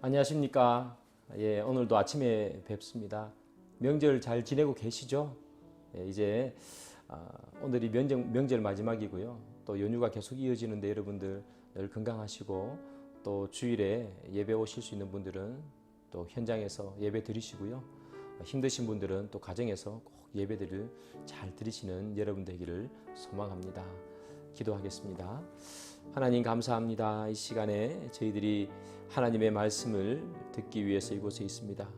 안녕하십니까. 오늘도 아침에 뵙습니다. 명절 잘 지내고 계시죠? 이제 오늘이 명절 마지막이고요. 또 연휴가 계속 이어지는데 여러분들 늘 건강하시고 또 주일에 예배 오실 수 있는 분들은 또 현장에서 예배 드리시고요. 힘드신 분들은 또 가정에서 꼭 예배들을 잘 드리시는 여러분 되기를 소망합니다. 기도하겠습니다. 하나님 감사합니다. 이 시간에 저희들이 하나님의 말씀을 듣기 위해서 이곳에 있습니다.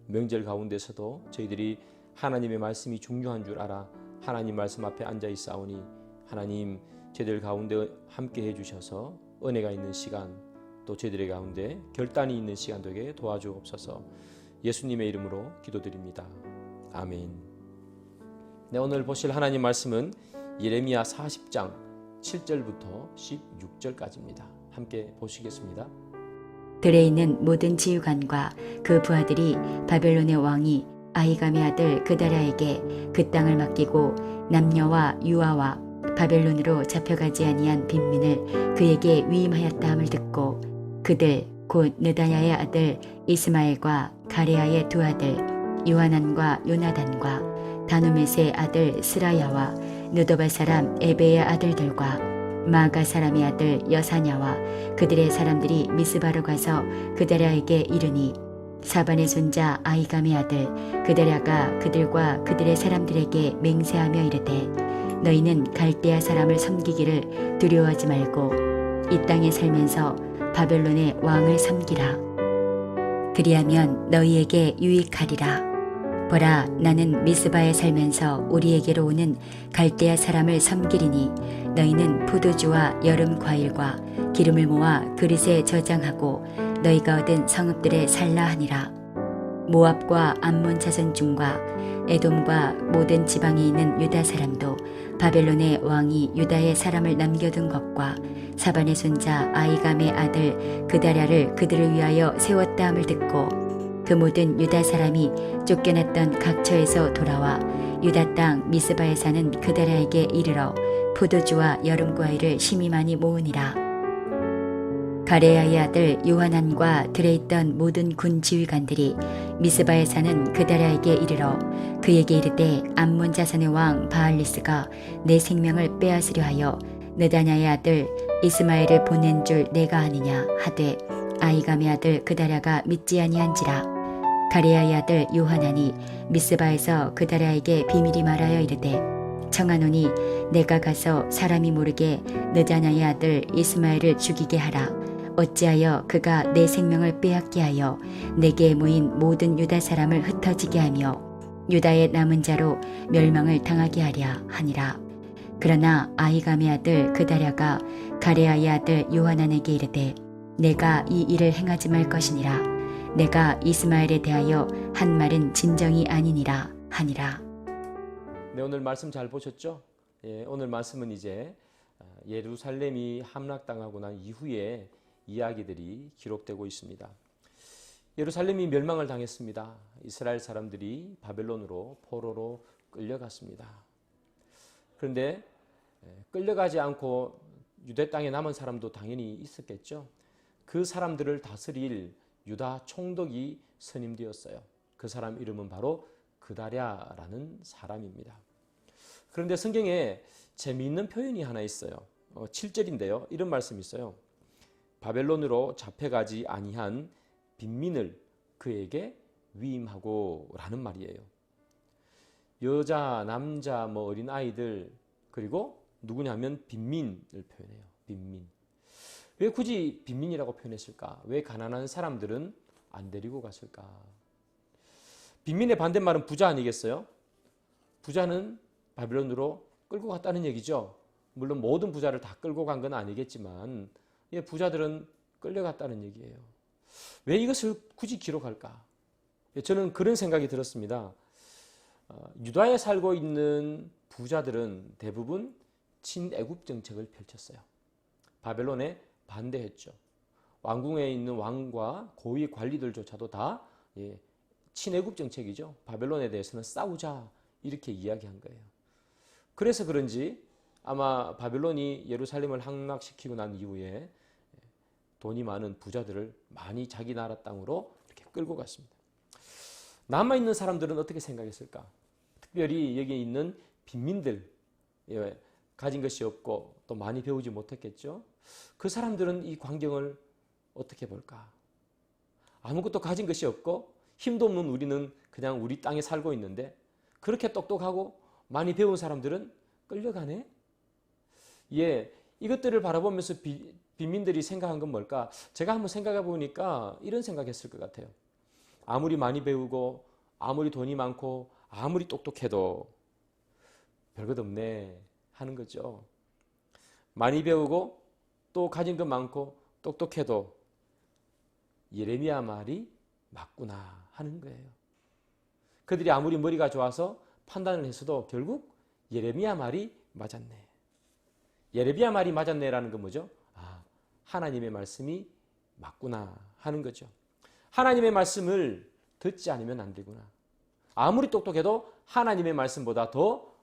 명절 가운데서도 저희들이 하나님의 말씀이 중요한 줄 알아 하나님 말씀 앞에 앉아 있사오니 하나님 저희들 가운데 함께 해주셔서 은혜가 있는 시간 또 저희들의 가운데 결단이 있는 시간 되게 도와주옵소서. 예수님의 이름으로 기도드립니다. 아멘. 네, 오늘 보실 하나님 말씀은 예레미야 40장 7절부터 16절까지입니다. 함께 보시겠습니다. 들에 있는 모든 지휘관과 그 부하들이 바벨론의 왕이 아히감의 아들 그다랴에게 그 땅을 맡기고 남녀와 유아와 바벨론으로 잡혀가지 아니한 빈민을 그에게 위임하였다 함을 듣고 그들 곧 느다냐의 아들 이스마엘과 가레아의 두 아들 요하난과 요나단과 다누멧의 아들 스라야와 느도바 사람 에베의 아들들과 마가 사람의 아들 여사냐와 그들의 사람들이 미스바로 가서 그다랴에게 이르니 사반의 손자 아히감의 아들 그다랴가 그들과 그들의 사람들에게 맹세하며 이르되 너희는 갈대아 사람을 섬기기를 두려워하지 말고 이 땅에 살면서 바벨론의 왕을 섬기라. 그리하면 너희에게 유익하리라. 보라, 나는 미스바에 살면서 우리에게로 오는 갈대아 사람을 섬기리니 너희는 포도주와 여름 과일과 기름을 모아 그릇에 저장하고 너희가 얻은 성읍들에 살라 하니라. 모압과 암몬 자손 중과 에돔과 모든 지방에 있는 유다 사람도 바벨론의 왕이 유다의 사람을 남겨둔 것과 사반의 손자 아히감의 아들 그다랴를 그들을 위하여 세웠다 함을 듣고 그 모든 유다 사람이 쫓겨났던 각처에서 돌아와 유다 땅 미스바에 사는 그다랴에게 이르러 포도주와 여름 과일을 심히 많이 모으니라. 가레아의 아들 요하난과 들에 있던 모든 군 지휘관들이 미스바에 사는 그다랴에게 이르러 그에게 이르되 암몬 자손의 왕 바알리스가 내 생명을 빼앗으려 하여 느다냐의 아들 이스마엘을 보낸 줄 내가 아느냐 하되 아히감의 아들 그다랴가 믿지 아니한지라. 가레아의 아들 요하난이 미스바에서 그다랴에게 비밀이 말하여 이르되 청하노니 내가 가서 사람이 모르게 느다냐의 아들 이스마엘을 죽이게 하라. 어찌하여 그가 내 생명을 빼앗게 하여 내게 모인 모든 유다 사람을 흩어지게 하며 유다의 남은 자로 멸망을 당하게 하랴 하니라. 그러나 아히감의 아들 그다랴가 가레아의 아들 요하난에게 이르되 내가 이 일을 행하지 말 것이니라. 내가 이스마엘에 대하여 한 말은 진정이 아니니라 하니라. 네, 오늘 말씀 잘 보셨죠? 오늘 말씀은 이제 예루살렘이 함락당하고 난 이후에 이야기들이 기록되고 있습니다. 예루살렘이 멸망을 당했습니다. 이스라엘 사람들이 바벨론으로 포로로 끌려갔습니다. 그런데 끌려가지 않고 유대 땅에 남은 사람도 당연히 있었겠죠. 그 사람들을 다스릴 유다 총독이 선임되었어요. 그 사람 이름은 바로 그다랴라는 사람입니다. 그런데 성경에 재미있는 표현이 하나 있어요. 7절인데요. 이런 말씀이 있어요. 바벨론으로 잡혀가지 아니한 빈민을 그에게 위임하고 라는 말이에요. 여자, 남자, 어린 아이들 그리고 누구냐면 빈민을 표현해요. 빈민. 왜 굳이 빈민이라고 표현했을까? 왜 가난한 사람들은 안 데리고 갔을까? 빈민의 반대말은 부자 아니겠어요? 부자는 바벨론으로 끌고 갔다는 얘기죠. 물론 모든 부자를 다 끌고 간 건 아니겠지만 부자들은 끌려갔다는 얘기예요. 왜 이것을 굳이 기록할까? 저는 그런 생각이 들었습니다. 유다에 살고 있는 부자들은 대부분 친애국 정책을 펼쳤어요. 바벨론에 반대했죠. 왕궁에 있는 왕과 고위 관리들조차도 다 친애국 정책이죠. 바벨론에 대해서는 싸우자 이렇게 이야기한 거예요. 그래서 그런지 아마 바벨론이 예루살렘을 함락시키고 난 이후에 돈이 많은 부자들을 많이 자기 나라 땅으로 이렇게 끌고 갔습니다. 남아있는 사람들은 어떻게 생각했을까? 특별히 여기에 있는 빈민들, 가진 것이 없고 또 많이 배우지 못했겠죠. 그 사람들은 이 광경을 어떻게 볼까? 아무것도 가진 것이 없고 힘도 없는 우리는 그냥 우리 땅에 살고 있는데 그렇게 똑똑하고 많이 배운 사람들은 끌려가네? 이것들을 바라보면서 빈민들이 생각한 건 뭘까? 제가 한번 생각해 보니까 이런 생각했을 것 같아요. 아무리 많이 배우고 아무리 돈이 많고 아무리 똑똑해도 별것 없네 하는 거죠. 많이 배우고 또 가진 것 많고 똑똑해도 예레미야 말이 맞구나 하는 거예요. 그들이 아무리 머리가 좋아서 판단을 했어도 결국 예레미야 말이 맞았네. 예레미야 말이 맞았네라는 건 뭐죠? 하나님의 말씀이 맞구나 하는 거죠. 하나님의 말씀을 듣지 않으면 안 되구나. 아무리 똑똑해도 하나님의 말씀보다 더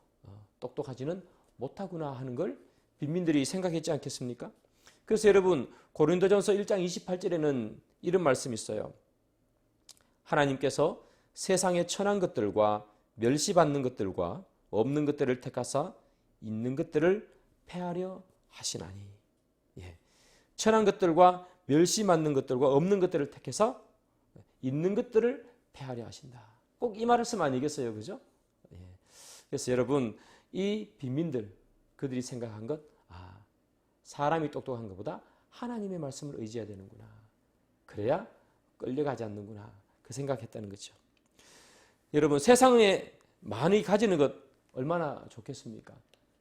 똑똑하지는 못하구나 하는 걸 빈민들이 생각했지 않겠습니까? 그래서 여러분 고린도전서 1장 28절에는 이런 말씀이 있어요. 하나님께서 세상의 천한 것들과 멸시받는 것들과 없는 것들을 택하사 있는 것들을 패하려 하시나니. 천한 것들과 멸시받는 것들과 없는 것들을 택해서 있는 것들을 패하려 하신다. 꼭 이 말씀 아니겠어요? 그죠? 그래서 여러분 이 빈민들 그들이 생각한 것 사람이 똑똑한 것보다 하나님의 말씀을 의지해야 되는구나. 그래야 끌려가지 않는구나. 그 생각했다는 거죠. 여러분 세상에 많이 가지는 것 얼마나 좋겠습니까?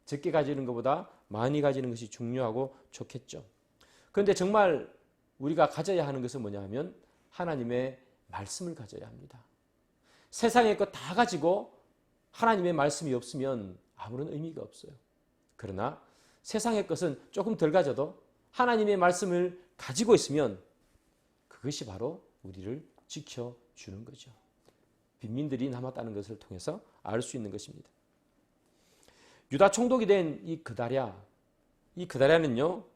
적게 가지는 것보다 많이 가지는 것이 중요하고 좋겠죠. 그런데 정말 우리가 가져야 하는 것은 뭐냐 하면 하나님의 말씀을 가져야 합니다. 세상의 것 다 가지고 하나님의 말씀이 없으면 아무런 의미가 없어요. 그러나 세상의 것은 조금 덜 가져도 하나님의 말씀을 가지고 있으면 그것이 바로 우리를 지켜주는 거죠. 빈민들이 남았다는 것을 통해서 알 수 있는 것입니다. 유다 총독이 된 이 그다랴는요,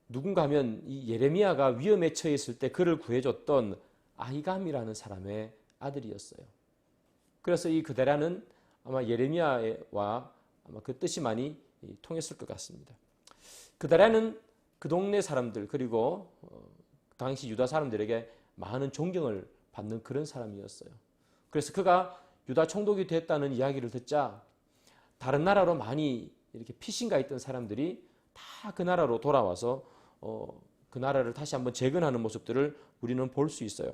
누군가 하면 이 예레미야가 위험에 처했을 때 그를 구해줬던 아히감이라는 사람의 아들이었어요. 그래서 이 그다랴는 아마 예레미야와 아마 그 뜻이 많이 통했을 것 같습니다. 그다랴는 그 동네 사람들 그리고 당시 유다 사람들에게 많은 존경을 받는 그런 사람이었어요. 그래서 그가 유다 총독이 됐다는 이야기를 듣자 다른 나라로 많이 이렇게 피신가 있던 사람들이 다 그 나라로 돌아와서 그 나라를 다시 한번 재건하는 모습들을 우리는 볼 수 있어요.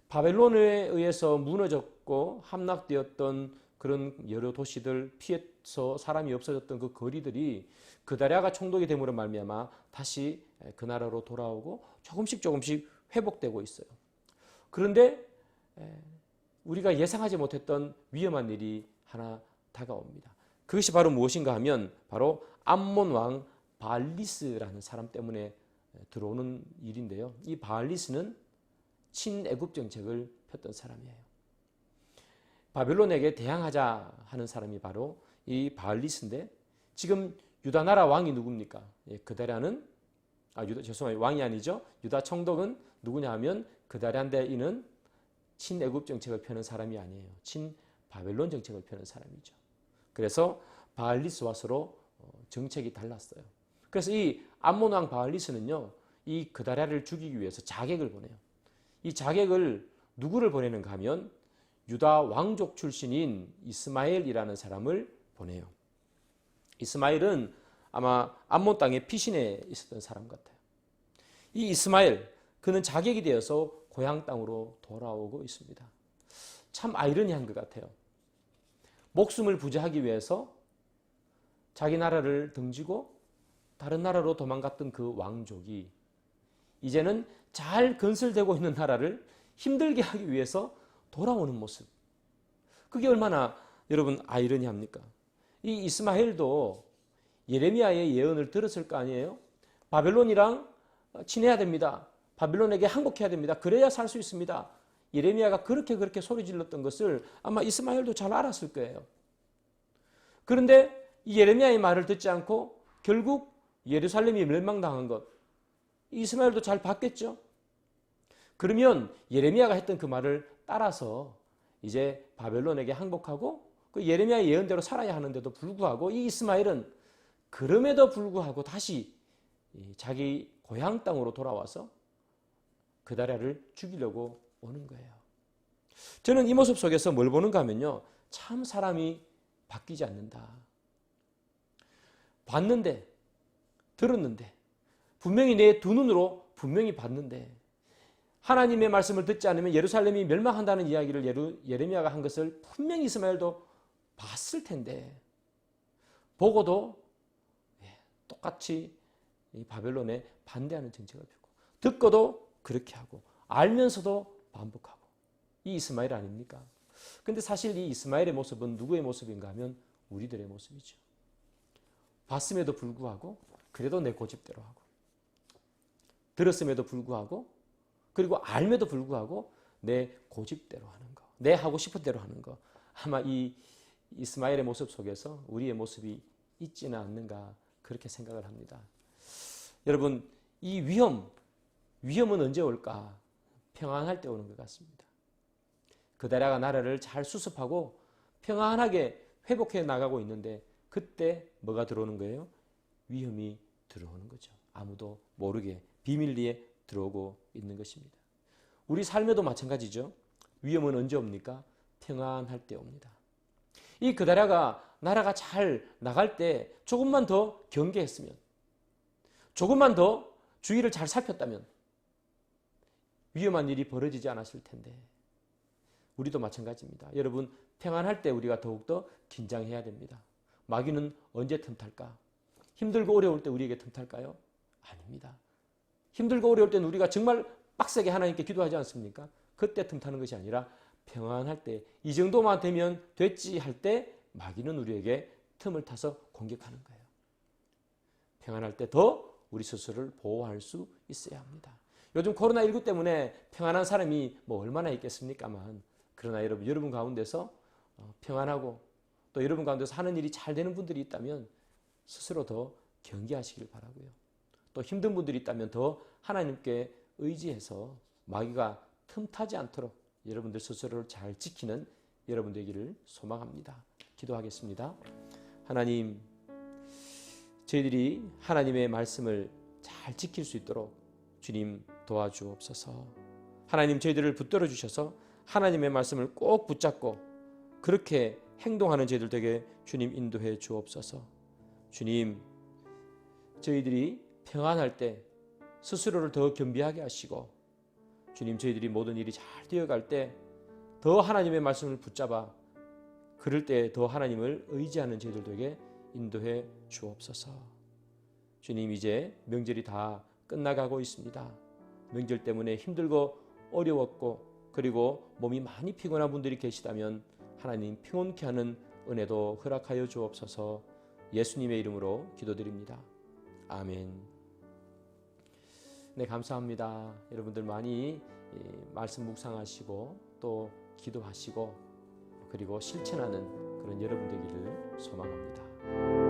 바벨론에 의해서 무너졌고 함락되었던 그런 여러 도시들 피해서 사람이 없어졌던 그 거리들이 그다랴가 총독이 됨으로 말미암아 다시 그 나라로 돌아오고 조금씩 회복되고 있어요. 그런데 우리가 예상하지 못했던 위험한 일이 하나 다가옵니다. 그것이 바로 무엇인가 하면 바로 암몬 왕 바알리스라는 사람 때문에 들어오는 일인데요. 이 바알리스는 친애굽 정책을 폈던 사람이에요. 바벨론에게 대항하자 하는 사람이 바로 이 바알리스인데 지금 유다 나라 왕이 누굽니까? 그다랴는 왕이 아니죠. 유다 총독은 누구냐 하면 그다랴인데 이는 친애굽 정책을 펴는 사람이 아니에요. 친바벨론 정책을 펴는 사람이죠. 그래서 바알리스와 서로 정책이 달랐어요. 그래서 이 암몬 왕 바알리스는요, 이 그다랴를 죽이기 위해서 자객을 보내요. 이 자객을 누구를 보내는가 하면 유다 왕족 출신인 이스마엘이라는 사람을 보내요. 이스마엘은 아마 암몬 땅에 피신해 있었던 사람 같아요. 이 이스마엘, 그는 자객이 되어서 고향 땅으로 돌아오고 있습니다. 참 아이러니한 것 같아요. 목숨을 부지하기 위해서 자기 나라를 등지고 다른 나라로 도망갔던 그 왕족이 이제는 잘 건설되고 있는 나라를 힘들게 하기 위해서 돌아오는 모습. 그게 얼마나 여러분 아이러니합니까? 이 이스마엘도 예레미야의 예언을 들었을 거 아니에요? 바벨론이랑 친해야 됩니다. 바벨론에게 항복해야 됩니다. 그래야 살 수 있습니다. 예레미야가 그렇게 소리 질렀던 것을 아마 이스마엘도 잘 알았을 거예요. 그런데 이 예레미야의 말을 듣지 않고 결국 예루살렘이 멸망당한 것, 이스마엘도 잘 받겠죠. 그러면 예레미야가 했던 그 말을 따라서 이제 바벨론에게 항복하고 그 예레미야의 예언대로 살아야 하는데도 불구하고 이 이스마엘은 그럼에도 불구하고 다시 자기 고향 땅으로 돌아와서 그다랴를 죽이려고 오는 거예요. 저는 이 모습 속에서 뭘 보는가 하면요. 참 사람이 바뀌지 않는다. 봤는데, 들었는데, 분명히 내 두 눈으로 분명히 봤는데 하나님의 말씀을 듣지 않으면 예루살렘이 멸망한다는 이야기를 예레미야가 한 것을 분명히 이스마엘도 봤을 텐데 보고도 똑같이 이 바벨론에 반대하는 정책을 펴고 듣고도 그렇게 하고 알면서도 반복하고 이 이스마엘 아닙니까? 근데 사실 이 이스마엘의 모습은 누구의 모습인가 하면 우리들의 모습이죠. 봤음에도 불구하고 그래도 내 고집대로 하고 들었음에도 불구하고 그리고 알면도 불구하고 내 고집대로 하는 거, 내 하고 싶은 대로 하는 거. 아마 이 이스마엘의 모습 속에서 우리의 모습이 있지는 않는가 그렇게 생각을 합니다. 여러분, 이 위험은 언제 올까? 평안할 때 오는 것 같습니다. 그다랴가 나라를 잘 수습하고 평안하게 회복해 나가고 있는데 그때 뭐가 들어오는 거예요? 위험이 들어오는 거죠. 아무도 모르게 비밀리에 들어오고 있는 것입니다. 우리 삶에도 마찬가지죠. 위험은 언제 옵니까? 평안할 때 옵니다. 이 그다랴가 나라가 잘 나갈 때 조금만 더 경계했으면, 조금만 더 주의를 잘 살폈다면 위험한 일이 벌어지지 않았을 텐데 우리도 마찬가지입니다. 여러분, 평안할 때 우리가 더욱더 긴장해야 됩니다. 마귀는 언제 틈탈까? 힘들고 어려울 때 우리에게 틈탈까요? 아닙니다. 힘들고 어려울 때는 우리가 정말 빡세게 하나님께 기도하지 않습니까? 그때 틈타는 것이 아니라 평안할 때, 이 정도만 되면 됐지 할 때 마귀는 우리에게 틈을 타서 공격하는 거예요. 평안할 때 더 우리 스스로를 보호할 수 있어야 합니다. 요즘 코로나19 때문에 평안한 사람이 뭐 얼마나 있겠습니까만, 그러나 여러분 가운데서 평안하고 또 여러분 가운데서 하는 일이 잘 되는 분들이 있다면 스스로 더 경계하시길 바라고요. 또 힘든 분들이 있다면 더 하나님께 의지해서 마귀가 틈타지 않도록 여러분들 스스로를 잘 지키는 여러분 되기를 소망합니다. 기도하겠습니다. 하나님, 저희들이 하나님의 말씀을 잘 지킬 수 있도록 주님 도와주옵소서. 하나님, 저희들을 붙들어 주셔서 하나님의 말씀을 꼭 붙잡고 그렇게 행동하는 저희들 되게 주님 인도해 주옵소서. 주님, 저희들이 평안할 때 스스로를 더 겸비하게 하시고 주님, 저희들이 모든 일이 잘 되어갈 때 더 하나님의 말씀을 붙잡아 그럴 때 더 하나님을 의지하는 저희들에게 인도해 주옵소서. 주님, 이제 명절이 다 끝나가고 있습니다. 명절 때문에 힘들고 어려웠고 그리고 몸이 많이 피곤한 분들이 계시다면 하나님 평온케 하는 은혜도 허락하여 주옵소서. 예수님의 이름으로 기도드립니다. 아멘. 네, 감사합니다. 여러분들 많이 말씀 묵상하시고 또 기도하시고 그리고 실천하는 그런 여러분 되기를 소망합니다.